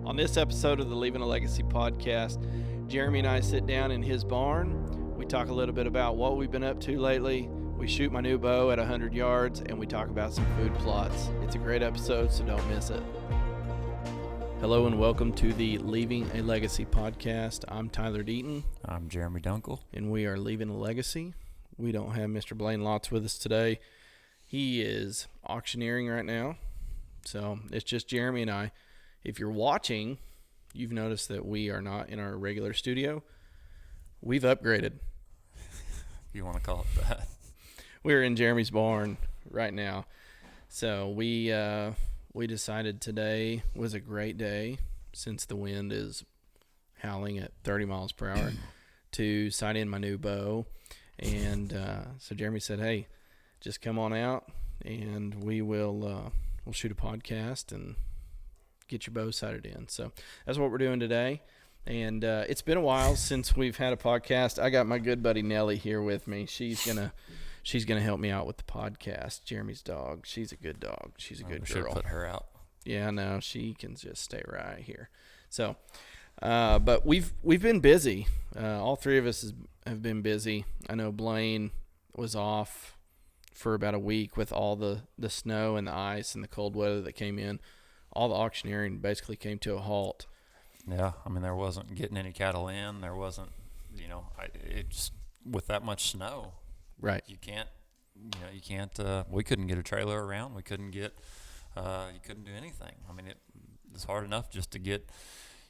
On this episode of the Leaving a Legacy podcast, Jeremy and I sit down in his barn. We talk a little bit about what we've been up to lately. We shoot my new bow at 100 yards, and we talk about some food plots. It's a great episode, so don't miss it. Hello and welcome to the Leaving a Legacy podcast. I'm Tyler Deaton. I'm Jeremy Dunkel. And we are leaving a legacy. We don't have Mr. Blaine Lotz with us today. He is auctioneering right now, so it's just Jeremy and I. If you're watching, you've noticed that we are not in our regular studio. We've upgraded. If you want to call it that. We're in Jeremy's barn right now. So we decided today was a great day, since the wind is howling at 30 miles per hour, to sight in my new bow. And so Jeremy said, hey, just come on out and we'll shoot a podcast and get your bow sighted in. So that's what we're doing today. And it's been a while since we've had a podcast. I got my good buddy Nellie here with me. She's gonna help me out with the podcast. Jeremy's dog. She's a good dog. She's a good girl. Should put her out. Yeah, no, she can just stay right here. So, but we've been busy. All three of us have been busy. I know Blaine was off for about a week with all the snow and the ice and the cold weather that came in. All the auctioneering basically came to a halt. Yeah, I mean, there wasn't getting any cattle in. There wasn't, it's with that much snow. Right. You can't, we couldn't get a trailer around. We couldn't get, you couldn't do anything. I mean, it's hard enough just to get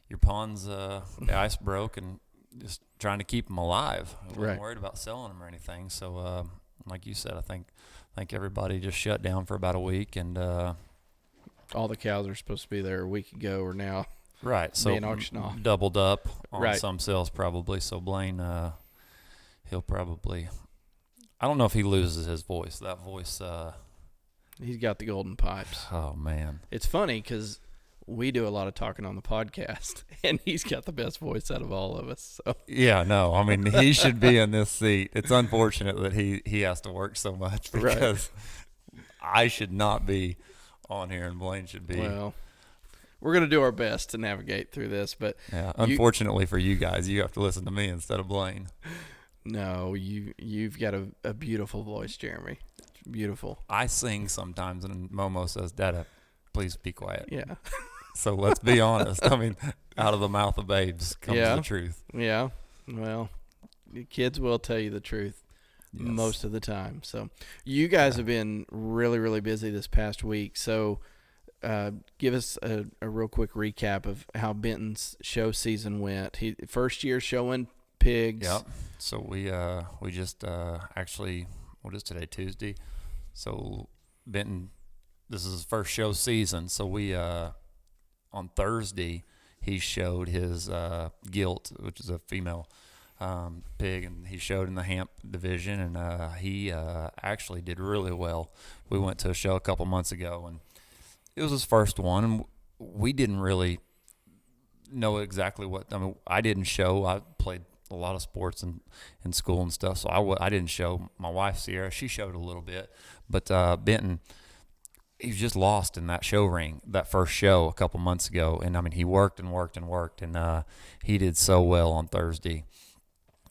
your ponds, the ice broke, and just trying to keep them alive. I wasn't worried about selling them or anything. So, like you said, I think everybody just shut down for about a week, and all the cows are supposed to be there a week ago or now. Right. So being auctioned off. Doubled up on some sales probably. So Blaine, he'll probably, I don't know if he loses his voice. That voice. He's got the golden pipes. Oh, man. It's funny because we do a lot of talking on the podcast, and he's got the best voice out of all of us. So. Yeah, no, I mean, he should be in this seat. It's unfortunate that he has to work so much, because I should not be on here, and Blaine should be. Well, we're going to do our best to navigate through this, but yeah, unfortunately for you guys, you have to listen to me instead of Blaine. No, you've got a beautiful voice, Jeremy. It's beautiful. I sing sometimes, and Momo says, "Dada, please be quiet." Yeah. So let's be honest. I mean, out of the mouth of babes comes the truth. Yeah. Well, the kids will tell you the truth. Yes. Most of the time. So you guys have been really, really busy this past week. So give us a real quick recap of how Benton's show season went. First year showing pigs. Yep. So we just actually, what is today, Tuesday? So Benton, this is his first show season. So we on Thursday he showed his gilt, which is a female pig, and he showed in the Hamp division, and he actually did really well. We went to a show a couple months ago, and it was his first one, and we didn't really know exactly what. I mean, I didn't show. I played a lot of sports in school and stuff, so I didn't show. My wife Sierra, she showed a little bit, but Benton, he was just lost in that show ring, that first show a couple months ago, and I mean, he worked and worked and worked, and he did so well on Thursday.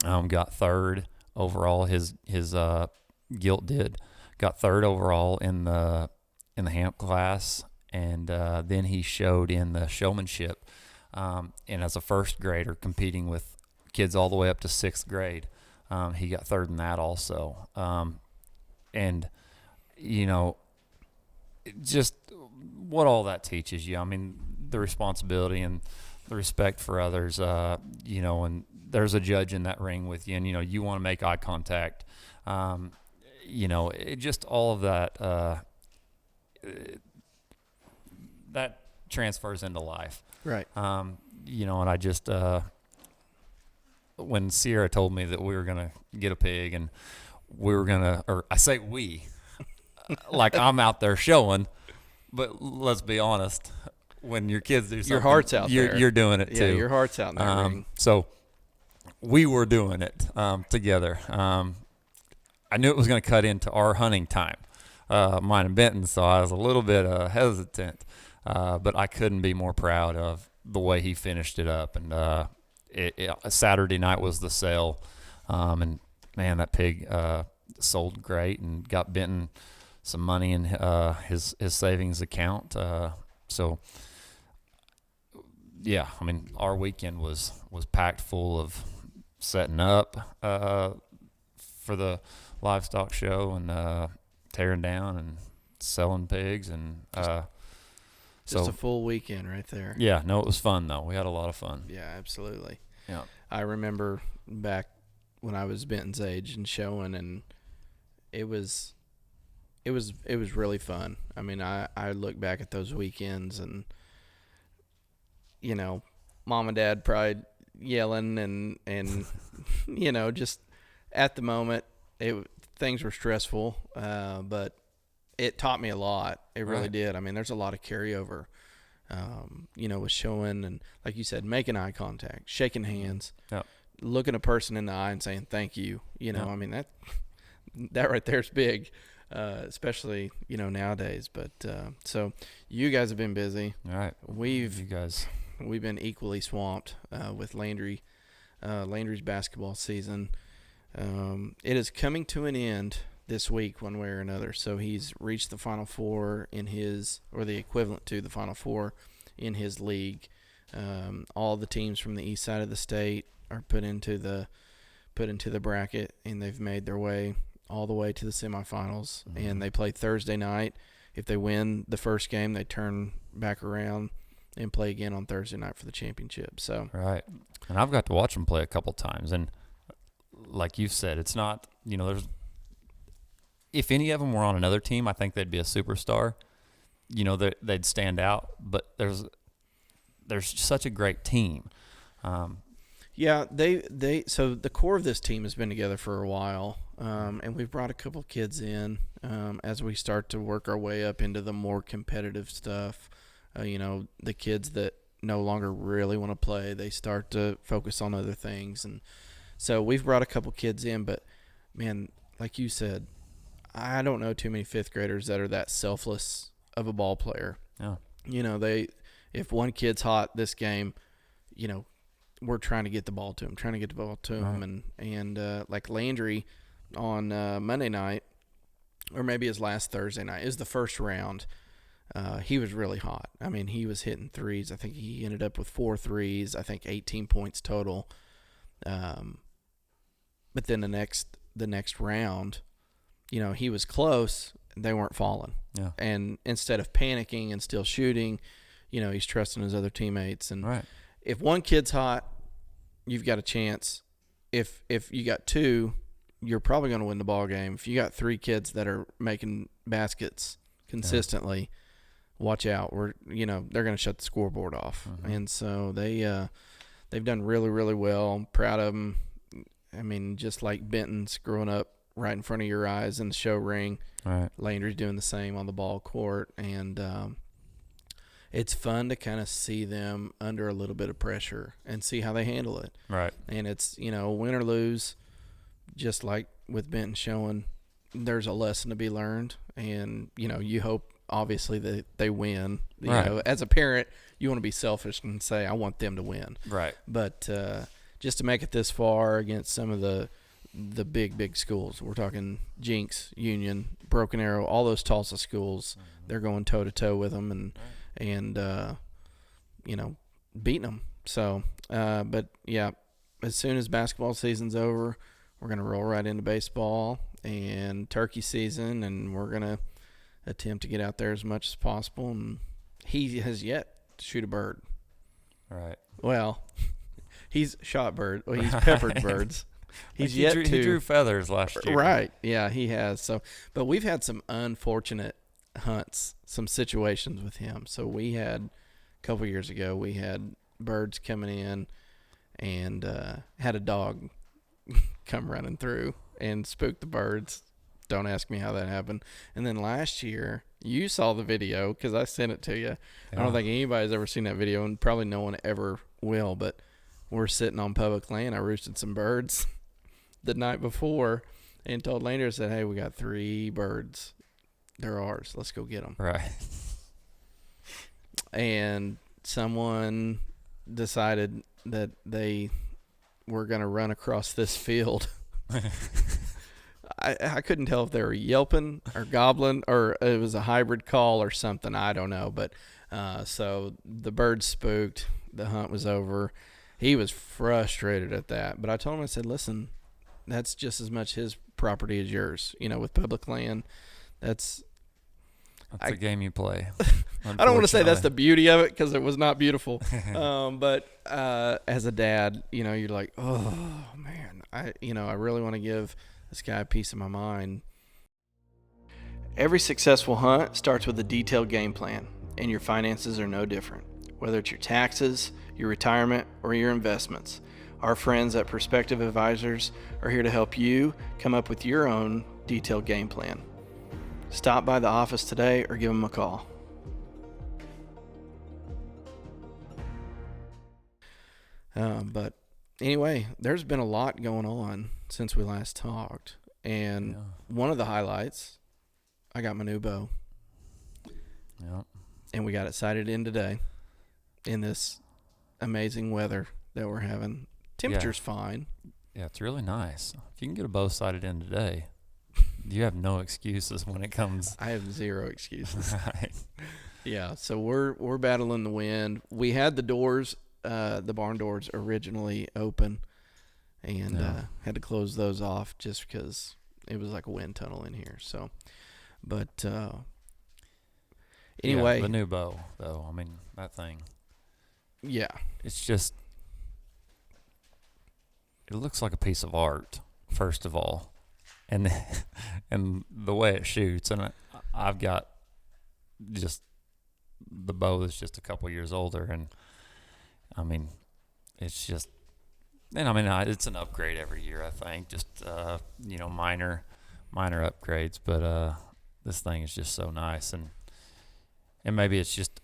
Got third overall. His gilt got third overall in the Hamp class, and then he showed in the showmanship, and as a first grader competing with kids all the way up to sixth grade, he got third in that also. And just what all that teaches you. I mean, the responsibility and the respect for others. And there's a judge in that ring with you, and you want to make eye contact. It just all of that that transfers into life, right? And I just when Sierra told me that we were gonna get a pig, and we were gonna, or I say we, like I'm out there showing, but let's be honest, when your kids do something, your heart's out there. You're doing it too. Yeah, your heart's out in that ring. So we were doing it together. I knew it was going to cut into our hunting time, mine and Benton, so I was a little bit hesitant. But I couldn't be more proud of the way he finished it up. And Saturday night was the sale. And, man, that pig sold great and got Benton some money in his savings account. So, yeah, I mean, our weekend was packed full of setting up for the livestock show and tearing down and selling pigs and just a full weekend right there. Yeah, no, it was fun though. We had a lot of fun. Yeah, absolutely. Yeah, I remember back when I was Benton's age and showing, and it was really fun. I mean, I look back at those weekends and, you know, mom and dad probably yelling and you know, just at the moment things were stressful, but it taught me a lot. It really did. I mean, there's a lot of carryover, you know, with showing and, like you said, making eye contact, shaking hands, looking a person in the eye and saying thank you. You know, I mean, that right there is big, especially, you know, nowadays. But so you guys have been busy. All right. We've been equally swamped with Landry's basketball season. It is coming to an end this week, one way or another. So he's reached the Final Four or the equivalent to the Final Four in his league. All the teams from the east side of the state are put into the bracket, and they've made their way all the way to the semifinals. Mm-hmm. And they play Thursday night. If they win the first game, they turn back around and play again on Thursday night for the championship. So right, and I've got to watch them play a couple times, and like you said, it's not, you know, if any of them were on another team, I think they'd be a superstar. You know, they'd stand out. But there's such a great team. Yeah, so the core of this team has been together for a while, and we've brought a couple kids in as we start to work our way up into the more competitive stuff. You know, the kids that no longer really want to play, they start to focus on other things, and so we've brought a couple kids in. But man, like you said, I don't know too many fifth graders that are that selfless of a ball player. Yeah. You know, if one kid's hot this game, you know, we're trying to get the ball to him, right. And like Landry on Monday night, or maybe his last Thursday night, is the first round. He was really hot. I mean, he was hitting threes. I think he ended up with 4 threes. I think 18 points total. But then the next round, you know, he was close. They weren't falling. Yeah. And instead of panicking and still shooting, you know, he's trusting his other teammates. And right. If one kid's hot, you've got a chance. If you got 2, you're probably going to win the ball game. If you got 3 kids that are making baskets consistently, watch out. They're going to shut the scoreboard off. Mm-hmm. And so they've done really, really well. I'm proud of them. I mean, just like Benton's growing up right in front of your eyes in the show ring. Right. Landry's doing the same on the ball court, and it's fun to kind of see them under a little bit of pressure and see how they handle it. Right. And it's, you know, win or lose, just like with Benton showing, there's a lesson to be learned, and, you know, you hope obviously that they win. You know, as a parent, you want to be selfish and say, I want them to win. Right. But just to make it this far against some of the big schools, we're talking Jinx, Union, Broken Arrow, all those Tulsa schools, they're going toe-to-toe with them and you know, beating them. So, but, yeah, as soon as basketball season's over, we're going to roll right into baseball and turkey season, and we're going to attempt to get out there as much as possible. And he has yet to shoot a bird. Right. Well, he's shot bird. Well, he's peppered birds. He's he drew feathers last year. Right. Yeah, he has. So, but we've had some unfortunate hunts, some situations with him. So we had a couple years ago, we had birds coming in and had a dog come running through and spook the birds. Don't ask me how that happened. And then last year, you saw the video because I sent it to you. Yeah. I don't think anybody's ever seen that video, and probably no one ever will, but we're sitting on public land. I roosted some birds the night before and told Landry, I said, hey, we got 3 birds. They're ours. Let's go get them. Right. and someone decided that they were going to run across this field. I couldn't tell if they were yelping or gobbling or it was a hybrid call or something. I don't know. But so the bird spooked. The hunt was over. He was frustrated at that. But I told him, I said, listen, that's just as much his property as yours. With public land, that's a game you play. I don't want to say that's the beauty of it because it was not beautiful. But as a dad, you're like, oh, man, I really want to give this guy a piece of my mind. Every successful hunt starts with a detailed game plan, and your finances are no different. Whether it's your taxes, your retirement, or your investments, our friends at Perspective Advisors are here to help you come up with your own detailed game plan. Stop by the office today or give them a call. But anyway, there's been a lot going on since we last talked. And one of the highlights, I got my new bow. Yeah. And we got it sighted in today in this amazing weather that we're having. Temperature's fine. Yeah, it's really nice. If you can get a bow sighted in today, you have no excuses when it comes. I have zero excuses. Right. Yeah, so we're battling the wind. We had the doors, the barn doors originally open, and had to close those off just because it was like a wind tunnel in here. So, but anyway, the new bow though. I mean, that thing. Yeah, it's just. It looks like a piece of art, first of all, and the way it shoots. And I've got just the bow is just a couple years older, and I mean, it's just, and I mean, it's an upgrade every year. I think just minor upgrades, but this thing is just so nice, and maybe it's just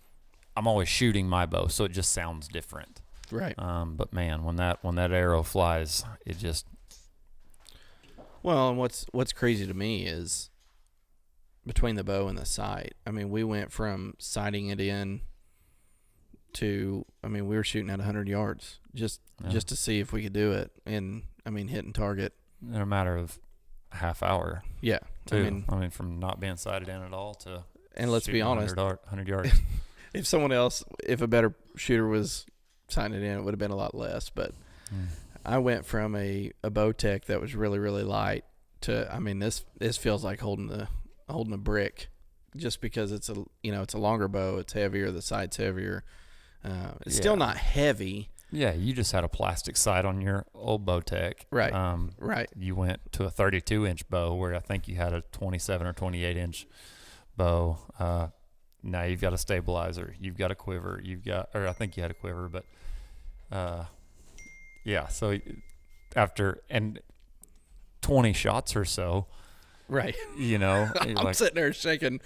I'm always shooting my bow, so it just sounds different. Right. But man, when that arrow flies, it just. Well, and what's crazy to me is between the bow and the sight. I mean, we went from sighting it in to, we were shooting at 100 yards just to see if we could do it, and hitting target in a matter of a half hour. Yeah. Too. From not being sighted in at all to. And let's be honest, 100 yards. if a better shooter was signed it in, it would have been a lot less. But I went from a bow tech that was really, really light to this feels like holding a brick, just because it's a longer bow, it's heavier, the sight's heavier. It's still not heavy. Yeah, you just had a plastic sight on your old bow tech. Right. Right. You went to a 32-inch bow where I think you had a 27 or 28-inch bow. Now you've got a stabilizer, you've got a quiver, I think you had a quiver, but so after 20 shots or so, right, I'm sitting there shaking.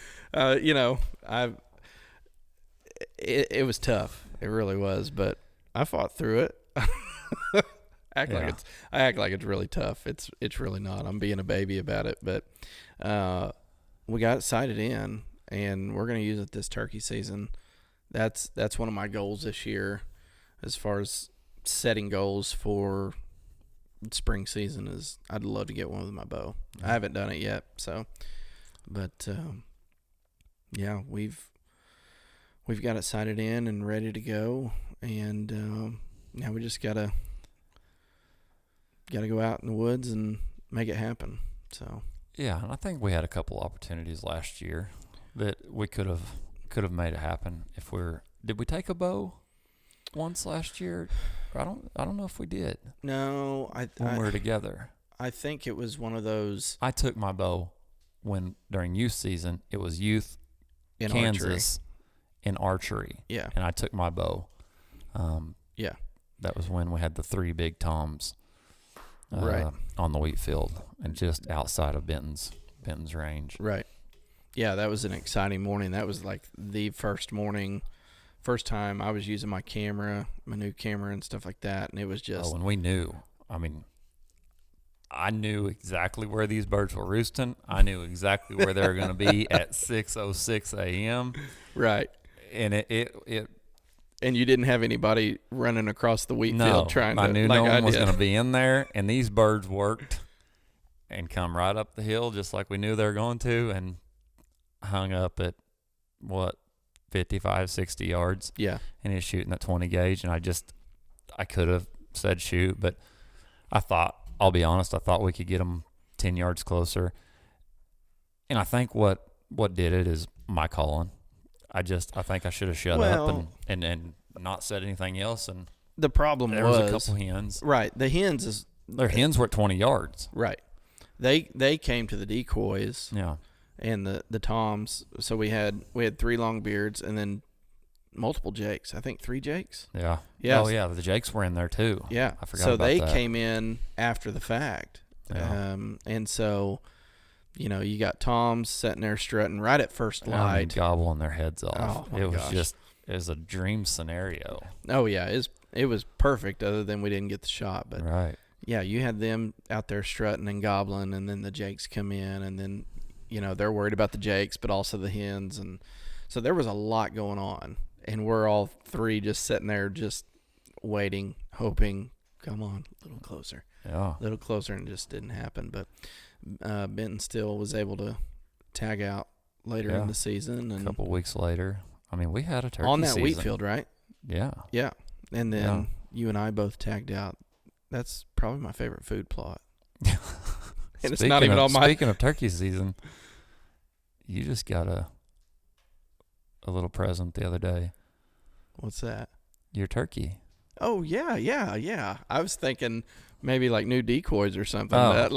It was tough, it really was, but I fought through it. I act like it's really tough. It's really not. I'm being a baby about it, but we got it sighted in, and we're going to use it this turkey season. That's one of my goals this year, as far as setting goals for spring season, is I'd love to get one with my bow. I haven't done it yet, so, but we've got it sighted in and ready to go, and now we just gotta go out in the woods and make it happen. So yeah, and I think we had a couple opportunities last year that we could have made it happen. Did we take a bow once last year? I don't know if we did. No, when we were together. I think it was one of those. I took my bow during youth season. It was youth in Kansas in archery. Yeah, and I took my bow. Yeah, that was when we had the 3 big toms. Right on the wheat field and just outside of Benton's range. Right. Yeah, that was an exciting morning. That was like the first time I was using my new camera and stuff like that, and it was just. Oh, and we knew. I knew exactly where these birds were roosting. I knew exactly where they were going to be at 6:06 a.m. Right. and it And you didn't have anybody running across the wheat no, field trying to. I knew like no I one was did. going to be in there, and these birds worked and come right up the hill just like we knew they were going to, and hung up at what 55, 60 yards. Yeah. And he's shooting at 20 gauge, and I could have said shoot, but I'll be honest, I thought we could get them 10 yards closer. And I think what did it is my calling. I think I should have shut up and not said anything else. And The problem there was a couple hens. Right. The hens Their hens were at 20 yards. right. They came to the decoys. Yeah. And the toms. So we had 3 long beards and then multiple jakes. I think 3 jakes. Yeah. Yes. Oh yeah, the jakes were in there too. Yeah. I forgot so about they that. came in after the fact. Yeah. And so, you got toms sitting there strutting right at first I mean, light. gobbling their heads off. Oh, my it was gosh. it was a dream scenario. Oh yeah, it was perfect. Other than we didn't get the shot, but Right. yeah, you had them out there strutting and gobbling, and then the jakes come in, and then they're worried about the jakes, but also the hens, and so there was a lot going on, and we're all 3 just sitting there, just waiting, hoping, come on, a little closer, Yeah. and it just didn't happen. But Benton still was able to tag out later in the season, A and couple weeks later, I mean, we had a turkey on that season. wheat field, right? Yeah. Yeah, and then you and I both tagged out. That's probably my favorite food plot. And it's not even on my. Speaking of turkey season, you just got a little present the other day. What's that? Your turkey. Oh yeah. I was thinking maybe like new decoys or something. Oh.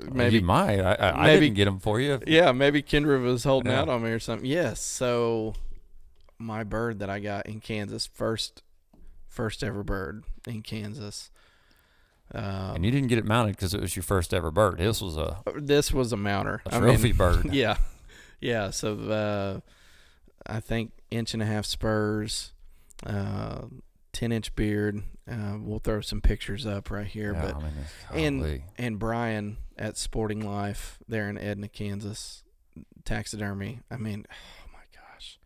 Maybe You might. I maybe- didn't get them for you. Yeah, maybe Kendra was holding Yeah. out on me or something. Yes. So my bird that I got in Kansas, first ever bird in Kansas. And you didn't get it mounted because it was your first ever bird. This was a This was a mounter. trophy bird. Yeah. So I think 1.5 spurs, 10-inch beard. We'll throw some pictures up right here. Yeah, But I mean, golly. and Brian at Sporting Life there in Edna, Kansas, taxidermy. I mean, oh my gosh,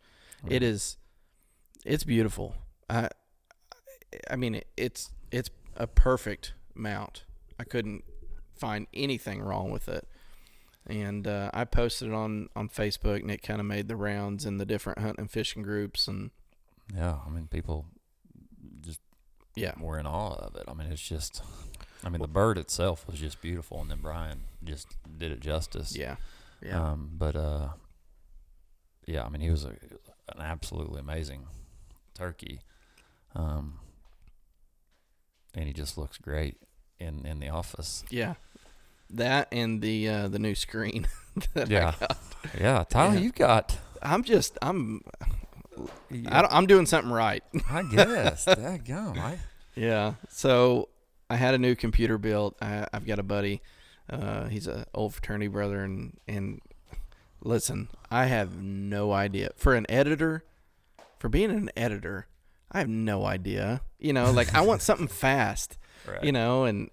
it's beautiful. I mean, it's a perfect mount. I couldn't find anything wrong with it. And I posted it on Facebook, and it kind of made the rounds in the different hunting and fishing groups. And yeah, I mean, people just yeah, were in awe of it. I mean, it's just, the bird itself was just beautiful, and then Brian just did it justice. yeah. Yeah, I mean, he was an absolutely amazing turkey. And he just looks great in the office. Yeah, that and the new screen. that I got. Yeah. Tyler, Yeah. you've got. I'm doing something right. I guess. Daggum. Yeah. So I had a new computer built. I've got a buddy. He's an old fraternity brother, and listen, I have no idea for being an editor. I have no idea. I want something fast. Right.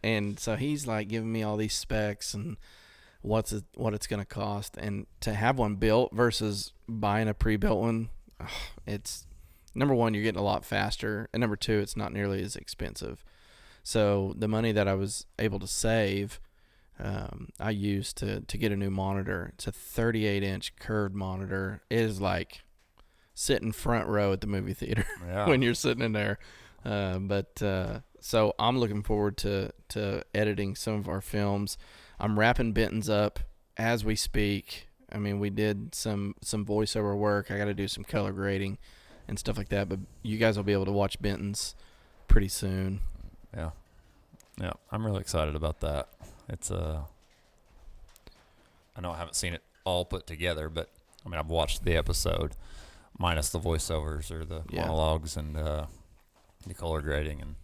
And so he's like giving me all these specs and what it's going to cost, and to have one built versus buying a pre-built one, it's number one, you're getting a lot faster, and number two, it's not nearly as expensive. So the money that I was able to save, I used to get a new monitor. It's a 38-inch curved monitor. It is like sitting front row at the movie theater when you're sitting in there. So I'm looking forward to editing some of our films. I'm wrapping Benton's up as we speak. I mean, we did some voiceover work. I got to do some color grading and stuff like that. But you guys will be able to watch Benton's pretty soon. Yeah. I'm really excited about that. It's I know I haven't seen it all put together, but I mean, I've watched the episode minus the voiceovers or the monologues and the color grading, and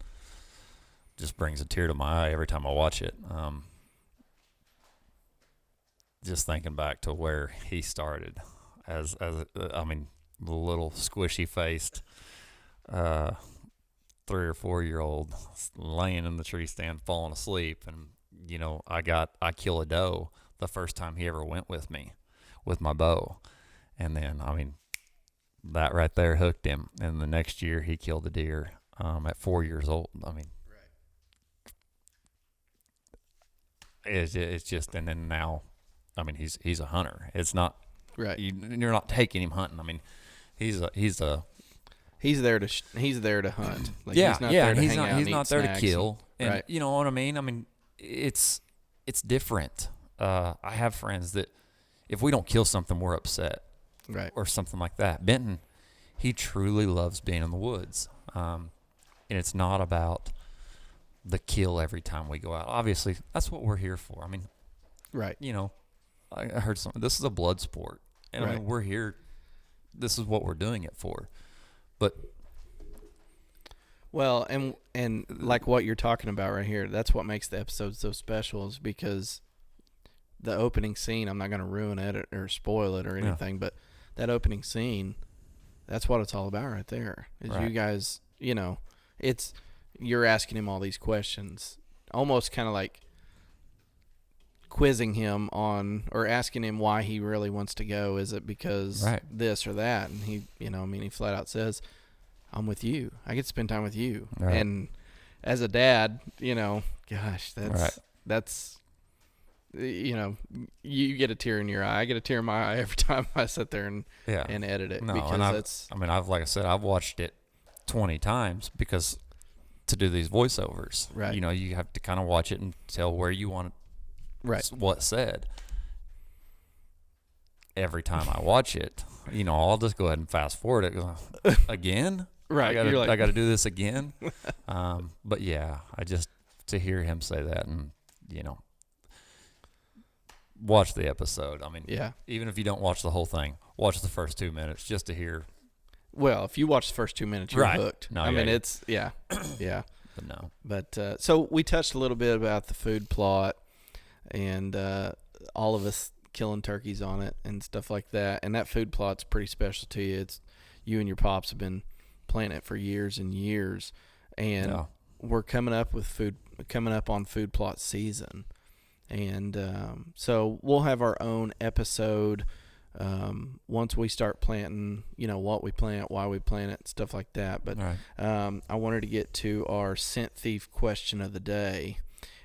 just brings a tear to my eye every time I watch it. Just thinking back to where he started as the little squishy faced 3 or 4 year old laying in the tree stand falling asleep, and I kill a doe the first time he ever went with me with my bow, and then that right there hooked him. And the next year he killed a deer at 4 years old. I mean, it's just, and then now, I mean, he's a hunter. It's not Right. you're not taking him hunting. I mean, he's there to hunt. Like, yeah, he's not yeah. there to He's hang not out and he's eat not there to snacks kill. And right. you know what I mean? I mean, it's different. I have friends that if we don't kill something, we're upset. Right. Or something like that. Benton, he truly loves being in the woods. And it's not about the kill every time we go out. Obviously, that's what we're here for. I mean, Right. you know, I heard something. This is a blood sport. And I mean, we're here. This is what we're doing it for. But well, and like what you're talking about right here, that's what makes the episode so special, is because the opening scene, I'm not going to ruin it or spoil it or anything, but that opening scene, that's what it's all about right there. Is you guys, you know, you're asking him all these questions, almost kind of like quizzing him on, or asking him why he really wants to go. Is it because this or that? And he, you know, I mean, he flat out says, I'm with you. I get to spend time with you. Right. And as a dad, you know, gosh, that's, you know, you get a tear in your eye. I get a tear in my eye every time I sit there and edit it. No, because like I said, I've watched it 20 times because to do these voiceovers, right. You know, you have to kind of watch it and tell where you want what's said. Every time I watch it, you know, I'll just go ahead and fast forward it. Again? Right. I got to do this again. But yeah, to hear him say that, and, you know, watch the episode. I mean, even if you don't watch the whole thing, watch the first 2 minutes just to hear. Well, if you watch the first 2 minutes, you're hooked. No, I mean, it's, yeah. But no. But, so we touched a little bit about the food plot and all of us killing turkeys on it and stuff like that. And that food plot's pretty special to you. It's you and your pops have been planting it for years and years. And we're coming up on food plot season. And so we'll have our own episode once we start planting, you know, what we plant, why we plant it, stuff like that. But I wanted to get to our scent thief question of the day,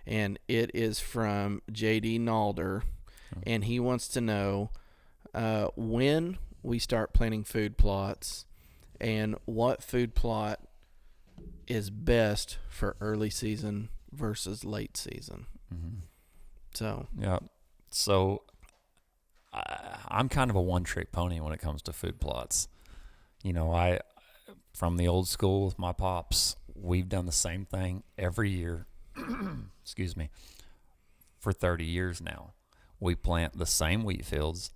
and it is from J.D. Nalder, and he wants to know when we start planting food plots and what food plot is best for early season versus late season. Mm-hmm. So I'm kind of a one-trick pony when it comes to food plots. You know, from the old school with my pops, we've done the same thing every year. Excuse me. For 30 years now, we plant the same wheat fields,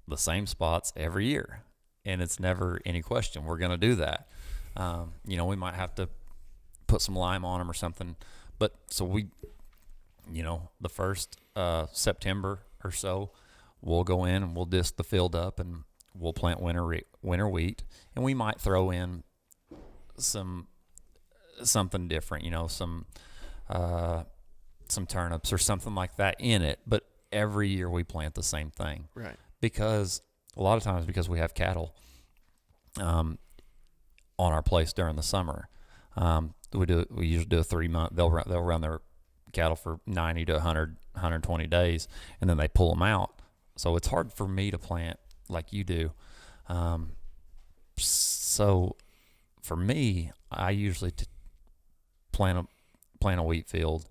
the same spots every year, and it's never any question we're going to do that. You know, we might have to put some lime on them or something, but so we, you know, the first September or so, we'll go in and we'll disc the field up and we'll plant winter wheat, and we might throw in something different, you know, some turnips or something like that in it. But every year we plant the same thing, right? Because a lot of times, because we have cattle on our place during the summer, we usually do a 3 month. They'll run their cattle for 90 to 100, 120 days, and then they pull them out. So it's hard for me to plant like you do. So for me, I usually plant a wheat field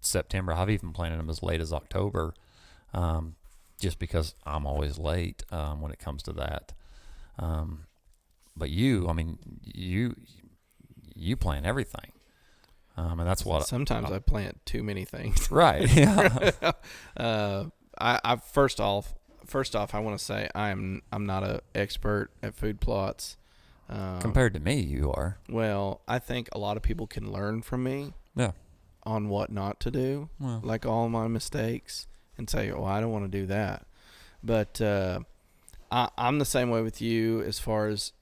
September. I've even planted them as late as October, just because I'm always late when it comes to that. But you plant everything. And that's what sometimes I plant too many things. Right. Yeah. I first off, I want to say I'm not an expert at food plots. Compared to me, you are. Well, I think a lot of people can learn from me. Yeah. On what not to do, like all my mistakes, and say, "Oh, I don't want to do that." But I'm the same way with you as far as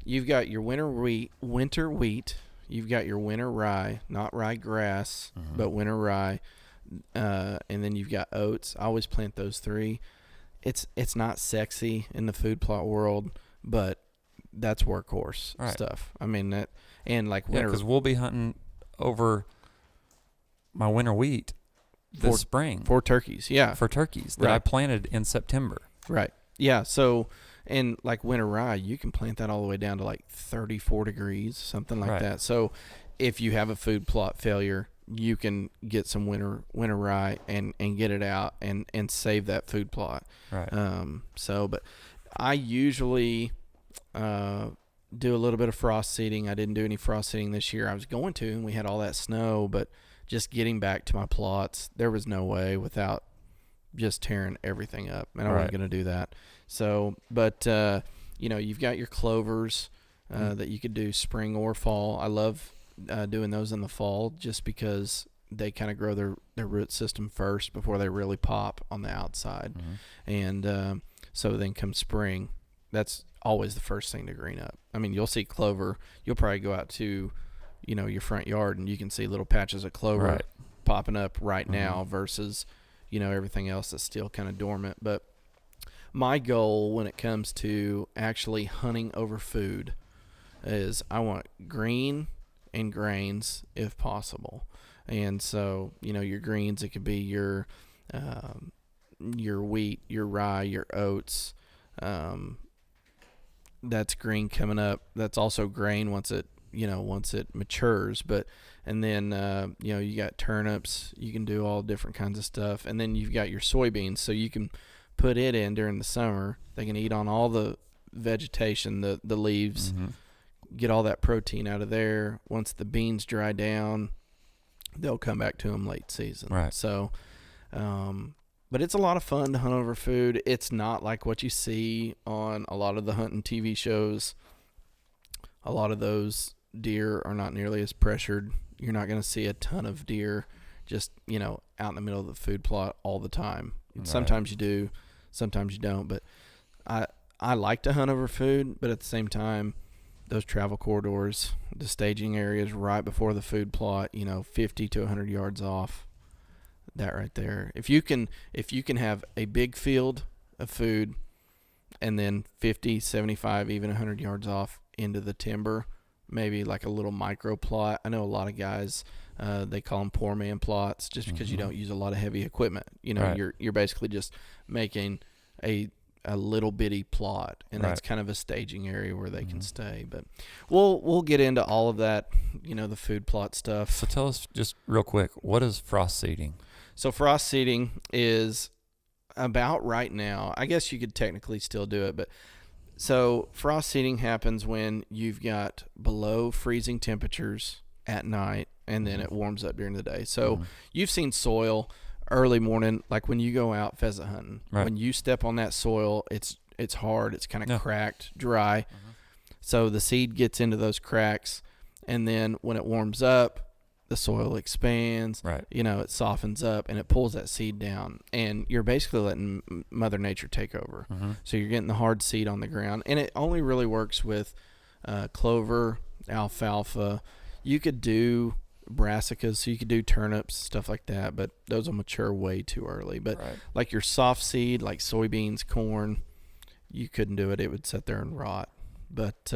you've got your winter wheat. You've got your winter rye, not ryegrass, but winter rye. And then you've got oats. I always plant those three. it's not sexy in the food plot world, but that's workhorse stuff. I mean that, and like winter, because we'll be hunting over my winter wheat this spring for turkeys. Yeah, for turkeys that I planted in September. Right. Yeah. So, and like winter rye, you can plant that all the way down to like 34 degrees, something like that. So, if you have a food plot failure, you can get some winter rye and get it out and save that food plot. Right. But I usually do a little bit of frost seeding. I didn't do any frost seeding this year. I was going to, and we had all that snow, but just getting back to my plots, there was no way without just tearing everything up, and I wasn't going to do that. So, but you've got your clovers that you could do spring or fall. I love doing those in the fall just because they kind of grow their root system first before they really pop on the outside. And so then come spring, that's always the first thing to green up. I mean, you'll see clover. You'll probably go out to, your front yard and you can see little patches of clover popping up right now versus, everything else that's still kind of dormant. But my goal when it comes to actually hunting over food is I want green and grains if possible. And so, your greens, it could be your wheat, your rye, your oats. That's green coming up. That's also grain once it matures. And then you got turnips. You can do all different kinds of stuff. And then you've got your soybeans, so you can put it in during the summer. They can eat on all the vegetation, the leaves, get all that protein out of there. Once the beans dry down, they'll come back to them late season. Right. So, but it's a lot of fun to hunt over food. It's not like what you see on a lot of the hunting TV shows. A lot of those deer are not nearly as pressured. You're not going to see a ton of deer just, out in the middle of the food plot all the time. Right. Sometimes you do, sometimes you don't. But I like to hunt over food, but at the same time, those travel corridors, the staging areas right before the food plot, 50 to 100 yards off, that right there. If you can have a big field of food and then 50, 75, even 100 yards off into the timber, maybe like a little micro plot. I know a lot of guys, they call them poor man plots just because you don't use a lot of heavy equipment. You're basically just making a little bitty plot, and that's kind of a staging area where they can stay. But we'll get into all of that, the food plot stuff. So tell us just real quick, what is frost seeding? So frost seeding is about right now. I guess you could technically still do it, but so frost seeding happens when you've got below freezing temperatures at night, and then it warms up during the day. So you've seen soil early morning, like when you go out pheasant hunting. Right. When you step on that soil, it's hard, it's kind of cracked, dry. So the seed gets into those cracks, and then when it warms up, the soil expands, it softens up, and it pulls that seed down. And you're basically letting Mother Nature take over. So you're getting the hard seed on the ground. And it only really works with clover, alfalfa. You could do brassicas, so you could do turnips, stuff like that, but those will mature way too early. But like your soft seed, like soybeans, corn, you couldn't do it. It would sit there and rot. But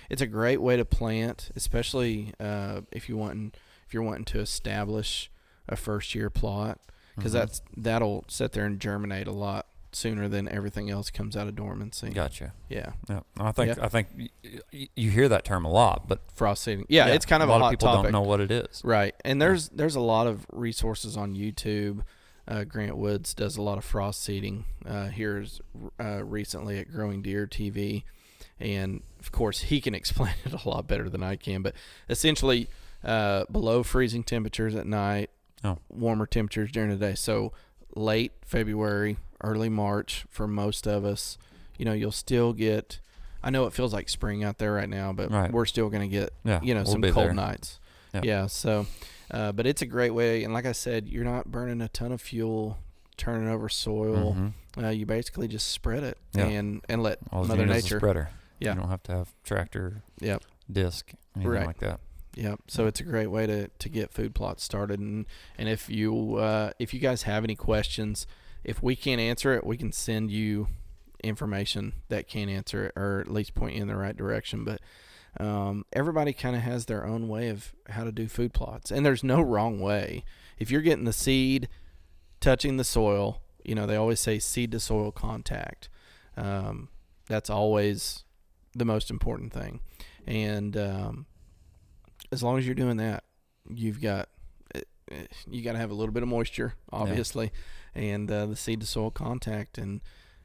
it's a great way to plant, especially if you're wanting to establish a first year plot, because that'll sit there and germinate a lot sooner than everything else comes out of dormancy. Gotcha. Yeah. I think you hear that term a lot, but frost seeding. Yeah, it's kind of a hot topic. A lot of people don't know what it is. Right. And there's a lot of resources on YouTube. Grant Woods does a lot of frost seeding recently at Growing Deer TV, and of course he can explain it a lot better than I can. But essentially, below freezing temperatures at night, warmer temperatures during the day. So late February, early March for most of us, you'll still get, I know it feels like spring out there right now, but we're still going to get, some cold nights. Yeah. So, but it's a great way. And like I said, you're not burning a ton of fuel, turning over soil. You basically just spread it and let Mother Nature. Spreader. Yeah. You don't have to have tractor, disc, anything like that. Yep. So it's a great way to get food plots started. And if you guys have any questions, if we can't answer it, we can send you information that can answer it, or at least point you in the right direction. But everybody kind of has their own way of how to do food plots, and there's no wrong way. If you're getting the seed touching the soil, they always say seed to soil contact. That's always the most important thing. And as long as you're doing that, you got to have a little bit of moisture, obviously, and the seed to soil contact, and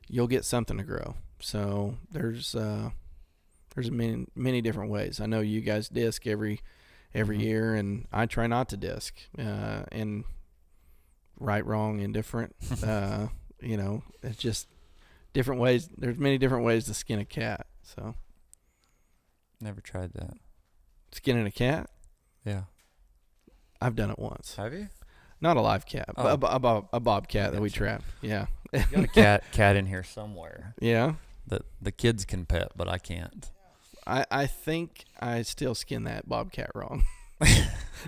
you'll get something to grow. So there's many different ways. I know you guys disc every year, and I try not to disc. And right, wrong, indifferent. It's just different ways. There's many different ways to skin a cat. So never tried that. Skinning a cat? Yeah. I've done it once. Have you? Not a live cat, Oh. but a bobcat that we trapped. Yeah. You got a cat in here somewhere. Yeah. That the kids can pet, but I can't. I think I still skin that bobcat wrong.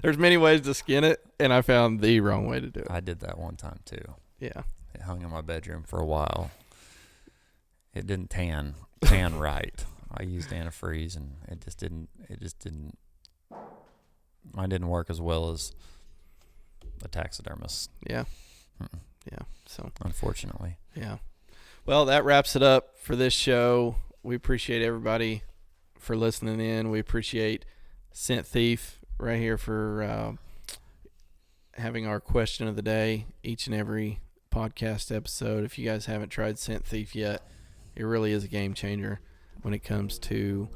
There's many ways to skin it, and I found the wrong way to do it. I did that one time too. Yeah. It hung in my bedroom for a while. It didn't tan right. I used antifreeze, and it just didn't. Mine didn't work as well as a taxidermist. Yeah. Yeah. So unfortunately. Yeah. Well, that wraps it up for this show. We appreciate everybody for listening in. We appreciate Scent Thief right here for having our question of the day each and every podcast episode. If you guys haven't tried Scent Thief yet, it really is a game changer when it comes to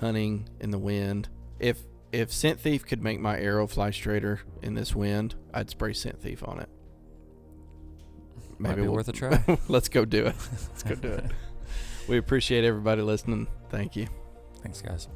hunting in the wind. If Scent Thief could make my arrow fly straighter in this wind, I'd spray Scent Thief on it. Maybe worth a try. Let's go do it. We appreciate everybody listening. Thank you. Thanks, guys.